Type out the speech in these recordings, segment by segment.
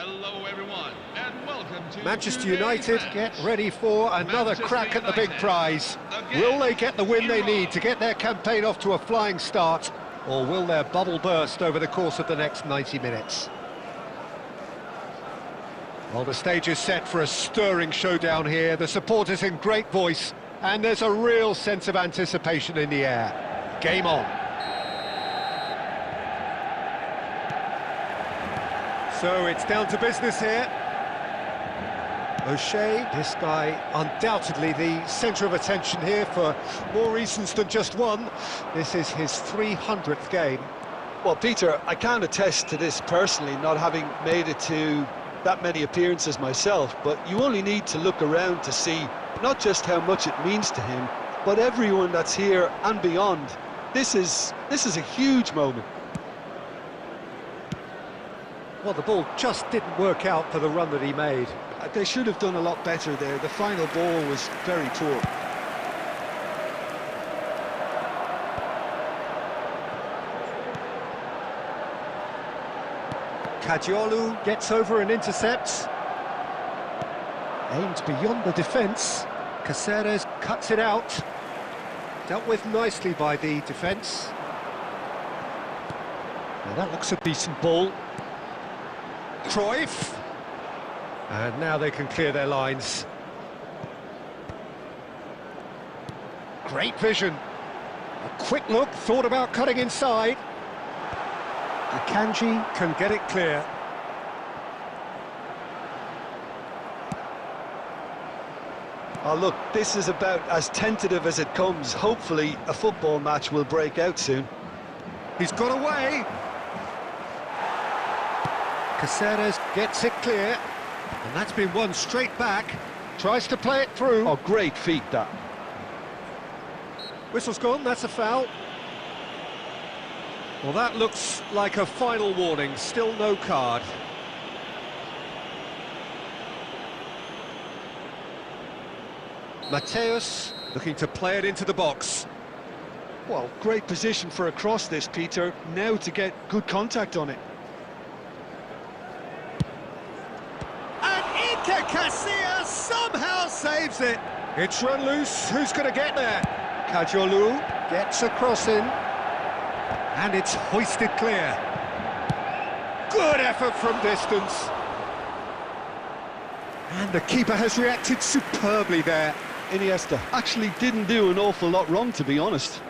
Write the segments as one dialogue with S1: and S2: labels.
S1: Hello everyone, and welcome to
S2: Manchester United get ready for another crack at the big prize. Will they get the win they need to get their campaign off to a flying start, or will their bubble burst over the course of the next 90 minutes? Well, the stage is set for a stirring showdown here. The supporters in great voice, and there's a real sense of anticipation in the air. Game on. So it's down to business here. O'Shea, this guy undoubtedly the centre of attention here for more reasons than just one. This is his 300th game.
S3: Well, Peter, I can't attest to this personally, not having made it to that many appearances myself, but you only need to look around to see not just how much it means to him, but everyone that's here and beyond. This is a huge moment.
S2: Well, the ball just didn't work out for the run that he made.
S3: They should have done a lot better there. The final ball was very poor.
S2: Kadiolu gets over and intercepts. Aimed beyond the defence. Caceres cuts it out. Dealt with nicely by the defence. Now that looks a decent ball. Cruyff, and now they can clear their lines. Great vision. A quick look, thought about cutting inside. Akanji can get it clear.
S3: Oh, look, this is about as tentative as it comes. Hopefully a football match will break out soon.
S2: He's got away. Caceres gets it clear, and that's been won straight back. Tries to play it through.
S3: Oh, great feat, that.
S2: Whistle's gone, that's a foul. Well, that looks like a final warning, still no card. Mateus looking to play it into the box.
S3: Well, great position for a cross this, Peter. Now to get good contact on it.
S2: Casillas somehow saves it. It's run loose. Who's going to get there? Kadiolu gets a cross in, and it's hoisted clear. Good effort from distance. And the keeper has reacted superbly there.
S3: Iniesta actually didn't do an awful lot wrong, to be honest.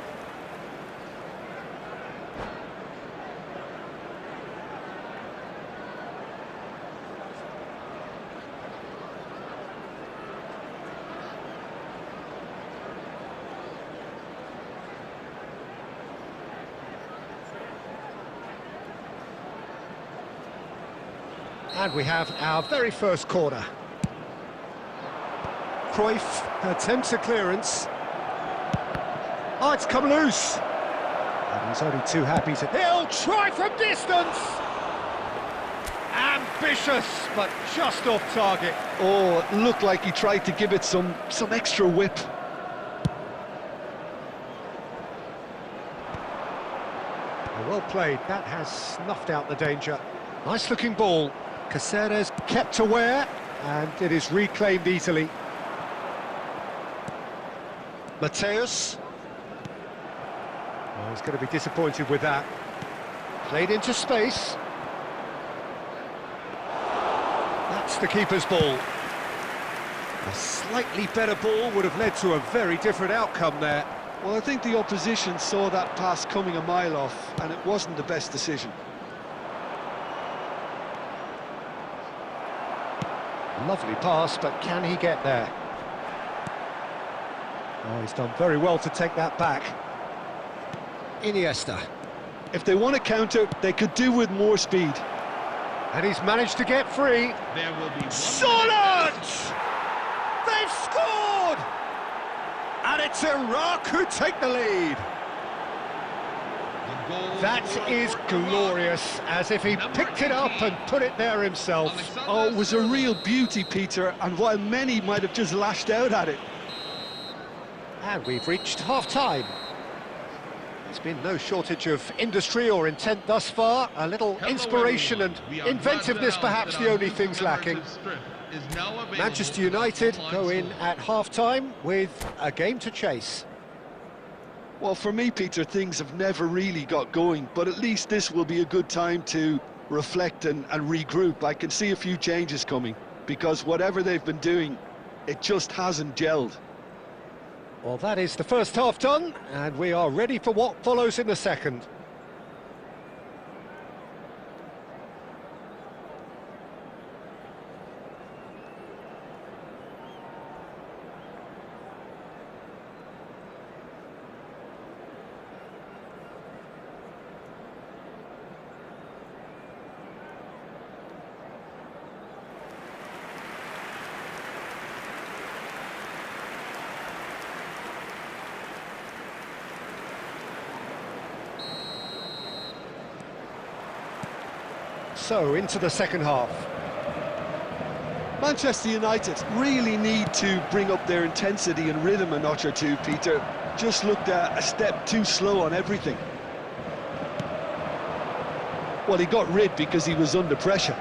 S2: And we have our very first corner. Cruyff attempts a clearance. Oh, it's come loose. And he's only too happy to... He'll try from distance! Ambitious, but just off target.
S3: Oh, it looked like he tried to give it some extra whip.
S2: Well played, that has snuffed out the danger. Nice looking ball. Caceres kept aware, and it is reclaimed easily. Mateus. Oh, he's going to be disappointed with that. Played into space. That's the keeper's ball. A slightly better ball would have led to a very different outcome there.
S3: Well, I think the opposition saw that pass coming a mile off, and it wasn't the best decision.
S2: Lovely pass, but can he get there? Oh, he's done very well to take that back. Iniesta.
S3: If they want to counter, they could do with more speed.
S2: And he's managed to get free.
S1: There will be
S2: Solid! They've scored! And it's Iraq who take the lead. That is glorious, as if he picked it up and put it there himself.
S3: Oh, it was a real beauty, Peter, and while many might have just lashed out at it.
S2: And we've reached half-time. There's been no shortage of industry or intent thus far. A little inspiration and inventiveness perhaps the only things lacking. Manchester United go in at half-time with a game to chase.
S3: Well, for me, Peter, things have never really got going, but at least this will be a good time to reflect and regroup. I can see a few changes coming, because whatever they've been doing, it just hasn't gelled.
S2: Well, that is the first half done, and we are ready for what follows in the second. So, into the second half.
S3: Manchester United really need to bring up their intensity and rhythm a notch or two, Peter. Just looked a step too slow on everything. Well, he got rid because he was under pressure.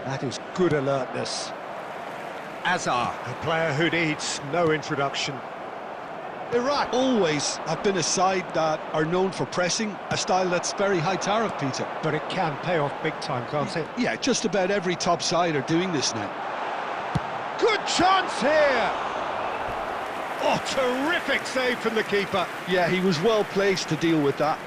S2: That is good alertness. Azar, a player who needs no introduction.
S3: Iraq always have been a side that are known for pressing, a style that's very high tariff, Peter.
S2: But it can pay off big time, can't it?
S3: Yeah, just about every top side are doing this now.
S2: Good chance here! Oh, terrific save from the keeper.
S3: Yeah, he was well placed to deal with that.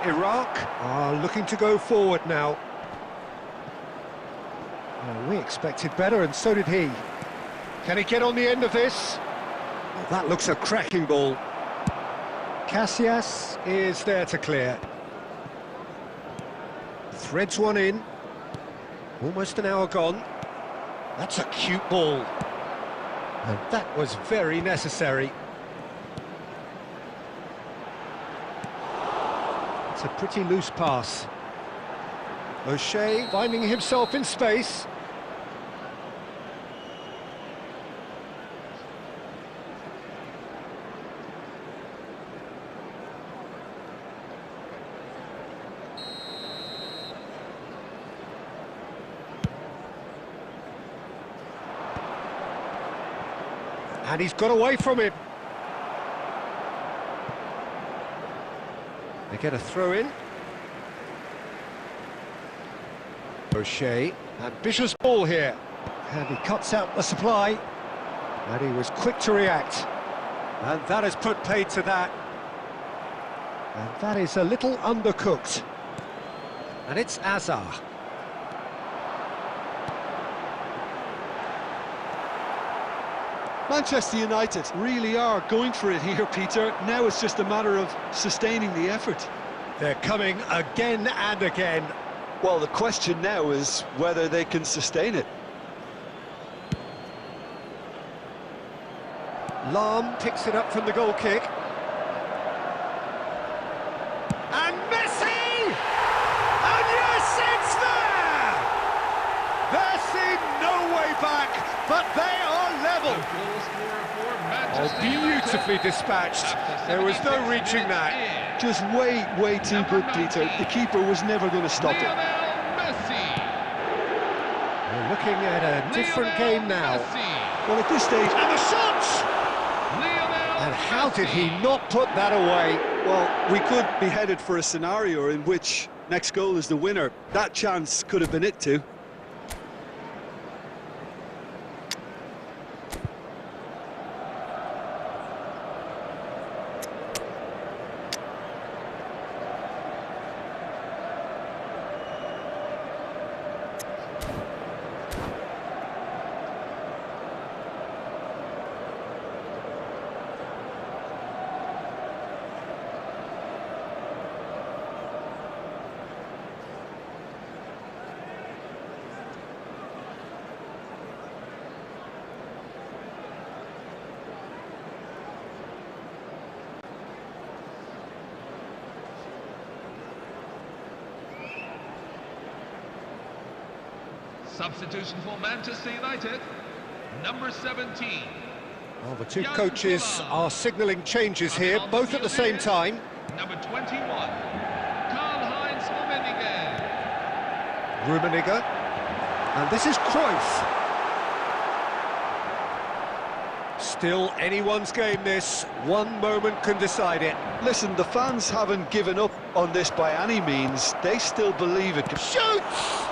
S2: Iraq are looking to go forward now. Well, we expected better, and so did he. Can he get on the end of this? Well, that looks a cracking ball. Casillas is there to clear. Threads one in. Almost an hour gone. That's a cute ball. And that was very necessary. It's a pretty loose pass. O'Shea finding himself in space. And he's got away from him. They get a throw in. O'Shea, ambitious ball here. And he cuts out the supply. And he was quick to react. And that has put paid to that. And that is a little undercooked. And it's Azar.
S3: Manchester United really are going for it here, Peter. Now it's just a matter of sustaining the effort.
S2: They're coming again and again.
S3: Well, the question now is whether they can sustain it.
S2: Lam picks it up from the goal kick. And Messi! And yes, it's there! There seemed no way back, but they are level. Oh, beautifully dispatched. There was no reaching that.
S3: Just way too good, Peter. The keeper was never going to stop it.
S2: We're looking at a different game now.
S3: Well, at this stage...
S2: And the shot! And how did he not put that away?
S3: Well, we could be headed for a scenario in which next goal is the winner. That chance could have been it too.
S1: Substitution for Manchester United, number 17.
S2: Well, the two coaches are signalling changes here, both at the same time.
S1: Number 21, Karl-Heinz
S2: Rummenigge. And this is Cruyff. Still anyone's game, this. One moment can decide it.
S3: Listen, the fans haven't given up on this by any means. They still believe it.
S2: Shoots!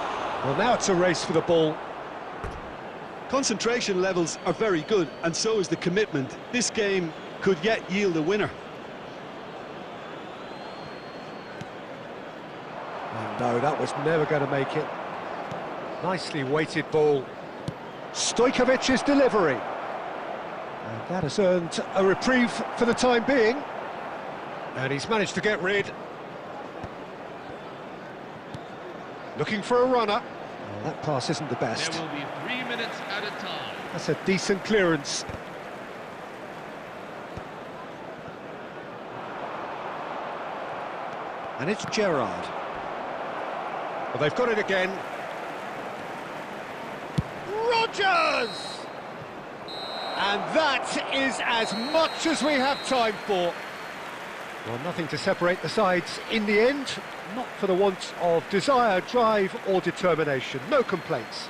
S2: Well, now it's a race for the ball.
S3: Concentration levels are very good, and so is the commitment. This game could yet yield a winner.
S2: Oh, no, that was never going to make it. Nicely weighted ball. Stojkovic's delivery. And that has earned a reprieve for the time being. And he's managed to get rid. Looking for a runner. Well, that pass isn't the best.
S1: There will be 3 minutes at a time.
S2: That's a decent clearance. And it's Gerrard. Well, they've got it again. Rodgers! And that is as much as we have time for. Well, nothing to separate the sides in the end. Not for the want of desire, drive or determination. No complaints.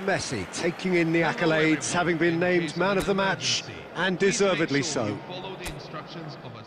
S2: Messi taking in the accolades, having been named man of the match, and deservedly so.
S1: Follow the instructions of a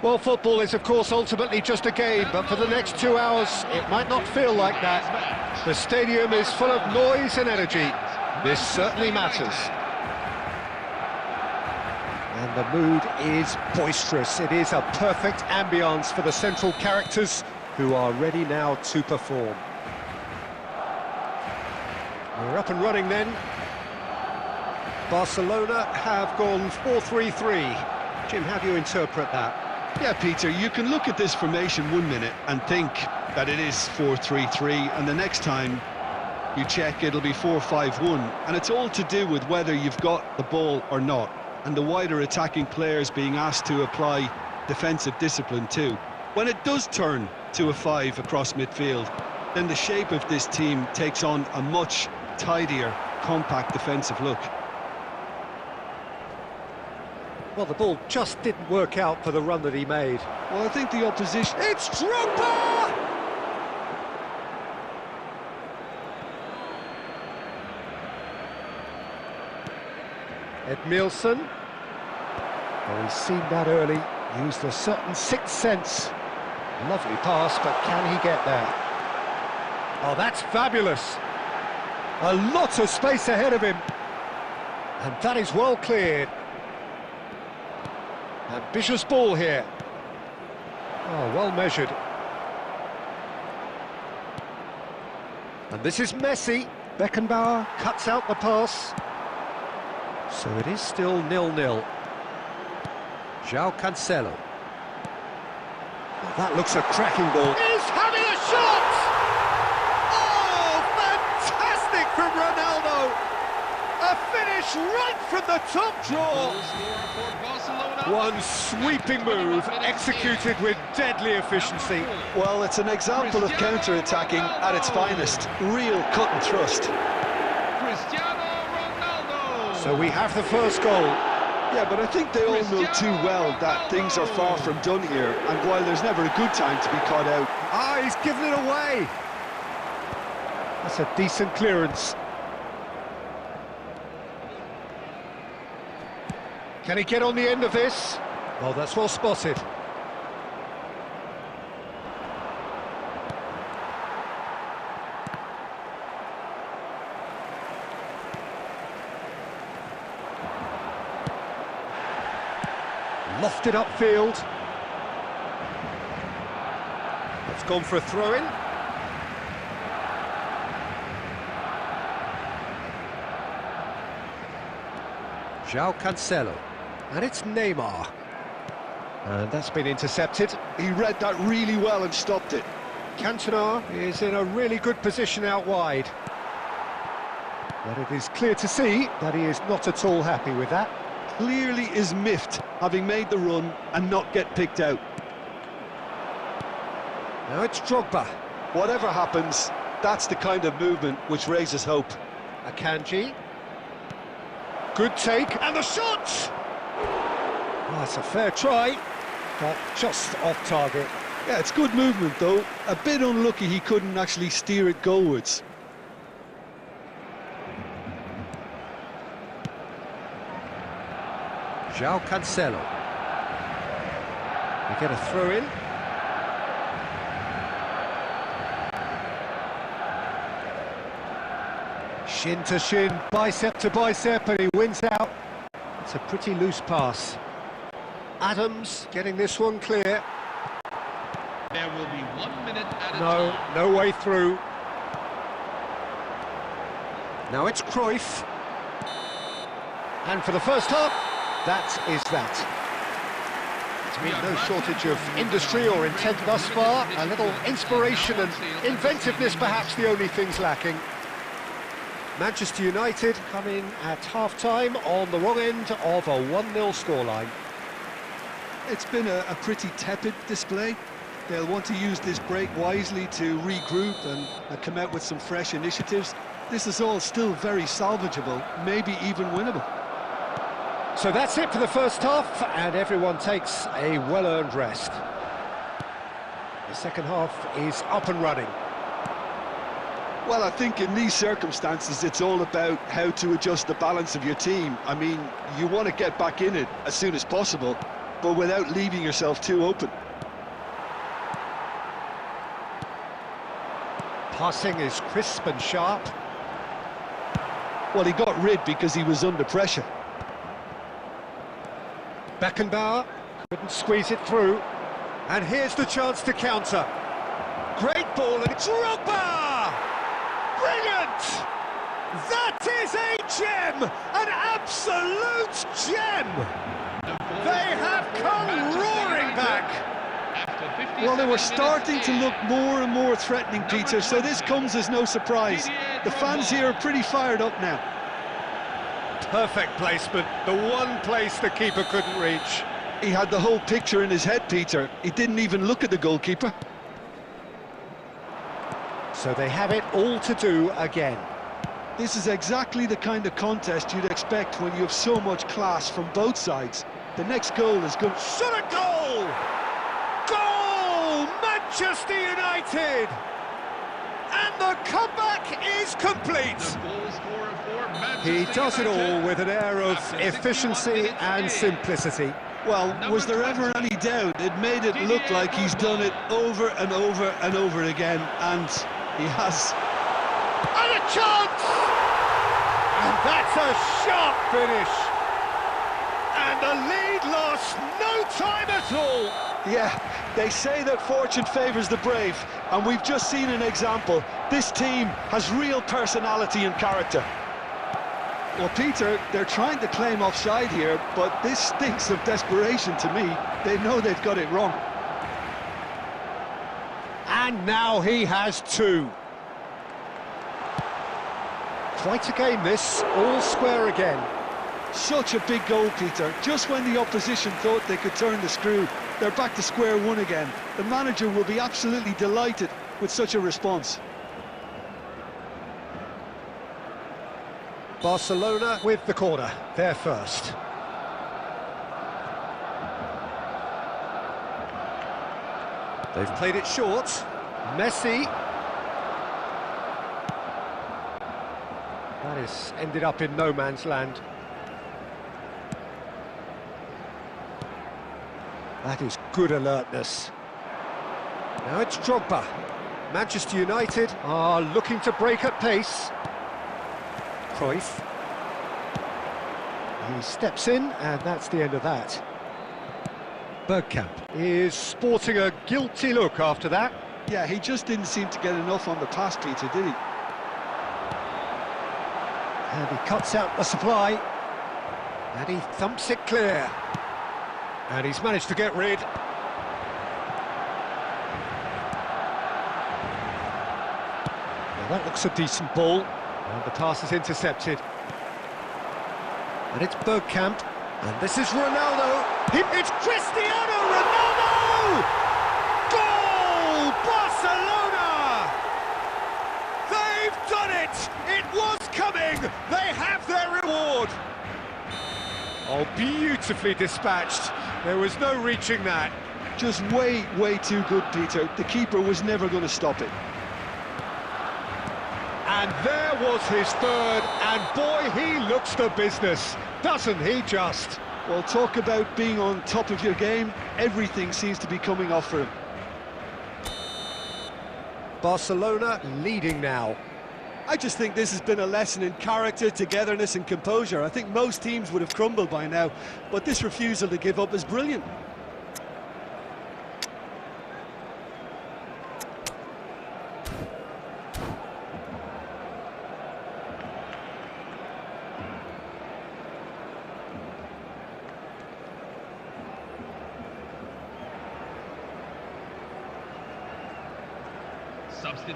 S2: Well, football is, of course, ultimately just a game, but for the next 2 hours, it might not feel like that. The stadium is full of noise and energy. This certainly matters. And the mood is boisterous. It is a perfect ambience for the central characters who are ready now to perform. We're up and running then. Barcelona have gone 4-3-3. Jim, how do you interpret that?
S3: Yeah, Peter, you can look at this formation 1 minute and think that it is 4-3-3, and the next time you check it'll be 4-5-1, and it's all to do with whether you've got the ball or not, and the wider attacking players being asked to apply defensive discipline too. When it does turn to a 5 across midfield, then the shape of this team takes on a much tidier, compact defensive look.
S2: Well, the ball just didn't work out for the run that he made.
S3: Well, I think the opposition...
S2: It's Drogba! Edmilson. Oh, he's seen that early. Used a certain sixth sense. Lovely pass, but can he get there? Oh, that's fabulous. A lot of space ahead of him. And that is well cleared. Ambitious ball here. Oh, well measured. And this is Messi. Beckenbauer cuts out the pass. So it is still 0-0. João Cancelo. Well, that looks a cracking ball. He's having a shot! Oh, fantastic from Ronaldo! A finish right from the top draw. One sweeping move, executed with deadly efficiency.
S3: Well, it's an example of counter-attacking at its finest. Real cut and thrust.
S2: So we have the first goal.
S3: Yeah, but I think they all know too well that things are far from done here, and while there's never a good time to be caught out...
S2: Ah, he's given it away! That's a decent clearance. Can he get on the end of this? Well, that's well spotted. Lofted upfield. It's gone for a throw-in. João Cancelo. And it's Neymar. And that's been intercepted.
S3: He read that really well and stopped it.
S2: Cantona is in a really good position out wide. But it is clear to see that he is not at all happy with that.
S3: Clearly is miffed, having made the run and not get picked out.
S2: Now it's Drogba.
S3: Whatever happens, that's the kind of movement which raises hope.
S2: Akanji. Good take, and the shot! Oh, it's a fair try, but just off target.
S3: Yeah, it's good movement though. A bit unlucky he couldn't actually steer it goalwards.
S2: João Cancelo. We get a throw in. Shin to shin, bicep to bicep, and he wins out. It's a pretty loose pass. Adams getting this one clear.
S1: There will be 1 minute at a time.
S2: No way through. Now it's Cruyff. And for the first half, that is that. It's been no shortage of industry or intent thus far. A little inspiration and inventiveness, perhaps the only things lacking. Manchester United come in at half-time on the wrong end of a 1-0 scoreline.
S3: It's been a pretty tepid display. They'll want to use this break wisely to regroup and come out with some fresh initiatives. This is all still very salvageable, maybe even winnable.
S2: So that's it for the first half, and everyone takes a well-earned rest. The second half is up and running.
S3: Well, I think in these circumstances, it's all about how to adjust the balance of your team. I mean, you want to get back in it as soon as possible, but without leaving yourself too open.
S2: Passing is crisp and sharp.
S3: Well, he got rid because he was under pressure.
S2: Beckenbauer couldn't squeeze it through. And here's the chance to counter. Great ball, and it's Drogba! Brilliant! That is a gem! An absolute gem! They have come roaring back!
S3: Well, they were starting to look more and more threatening, Peter, so this comes as no surprise. The fans here are pretty fired up now.
S2: Perfect placement, the one place the keeper couldn't reach.
S3: He had the whole picture in his head, Peter. He didn't even look at the goalkeeper.
S2: So they have it all to do again.
S3: This is exactly the kind of contest you'd expect when you have so much class from both sides. The next goal is good.
S2: Shot a goal! Goal! Manchester United! And the comeback is complete! He does it all with an air of efficiency and simplicity.
S3: Well, was there ever any doubt? It made it look like he's done it over and over and over again, and he has.
S2: And a chance! And that's a sharp finish! And the lead lost no time at all!
S3: Yeah, they say that fortune favours the brave, and we've just seen an example. This team has real personality and character. Well, Peter, they're trying to claim offside here, but this stinks of desperation to me. They know they've got it wrong.
S2: And now he has two. Quite a game this, all square again.
S3: Such a big goal, Peter. Just when the opposition thought they could turn the screw, they're back to square one again. The manager will be absolutely delighted with such a response.
S2: Barcelona with the corner, they're first. They've played it short. Messi. That has ended up in no man's land. That is good alertness. Now it's Drogba. Manchester United are looking to break at pace. Cruyff. He steps in, and that's the end of that. Bergkamp is sporting a guilty look after that.
S3: Yeah, he just didn't seem to get enough on the pass, Peter, did he?
S2: And he cuts out the supply. And he thumps it clear. And he's managed to get rid. Now that looks a decent ball. And the pass is intercepted. And it's Bergkamp. And this is Ronaldo. It's Cristiano Ronaldo! Goal! Barcelona! They've done it! It was coming! They have their reward! Oh, beautifully dispatched. There was no reaching that.
S3: Just way, way too good, Peter. The keeper was never going to stop it.
S2: And there was his third, and boy, he looks the business, doesn't he just?
S3: Well, talk about being on top of your game. Everything seems to be coming off for him.
S2: Barcelona leading now.
S3: I just think this has been a lesson in character, togetherness and composure. I think most teams would have crumbled by now, but this refusal to give up is brilliant.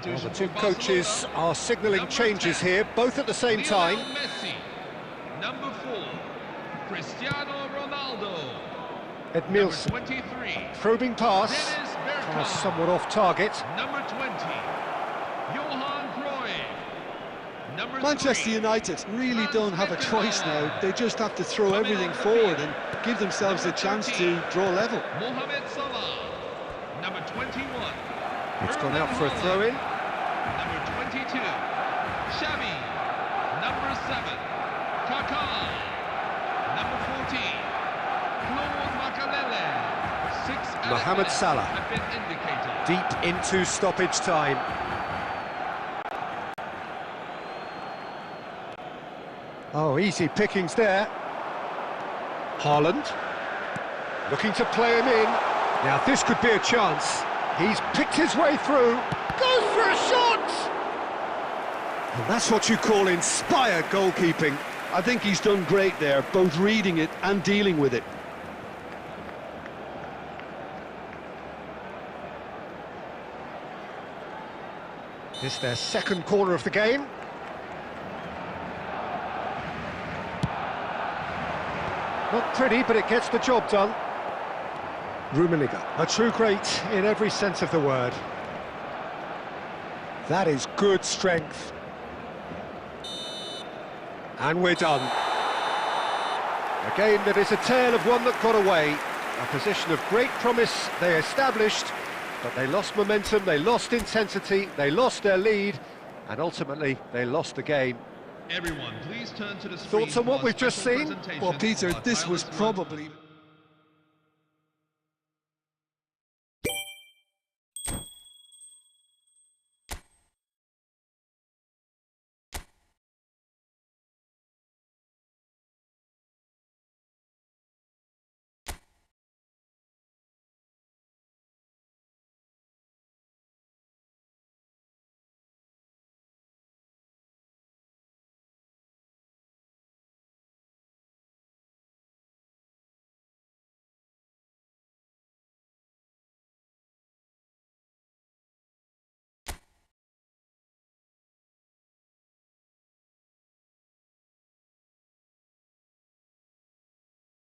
S2: Well, the two coaches are signalling changes here, both at the same time.
S1: Messi. Number 4, Cristiano Ronaldo.
S2: Edmilson,
S1: 23,
S2: probing pass,
S1: Dennis Bergkamp.
S2: pass somewhat off target.
S1: Number 20, Johan Cruyff. Number
S3: Manchester
S1: 3,
S3: United really don't have a choice now. They just have to throw everything forward and give themselves a chance to draw level.
S1: Mohamed Salah. Number 21.
S2: It's gone out for a throw-in.
S1: Number 22, Xavi. Number 7, Kaká. Number 14, Claude Makelele.
S2: Mohamed Salah.
S1: have been indicated.
S2: Deep into stoppage time. Oh, easy pickings there. Haaland. Looking to play him in. Now this could be a chance. He's picked his way through. Goes for a shot! And that's what you call inspired goalkeeping.
S3: I think he's done great there, both reading it and dealing with it.
S2: This their second corner of the game. Not pretty, but it gets the job done. Rummenigge, a true great in every sense of the word. That is good strength. And we're done. A game that is a tale of one that got away. A position of great promise they established, but they lost momentum, they lost intensity, they lost their lead, and ultimately they lost the game.
S1: Everyone, please turn to the screen.
S2: Thoughts on what we've just seen?
S3: Well, Peter, this was probably...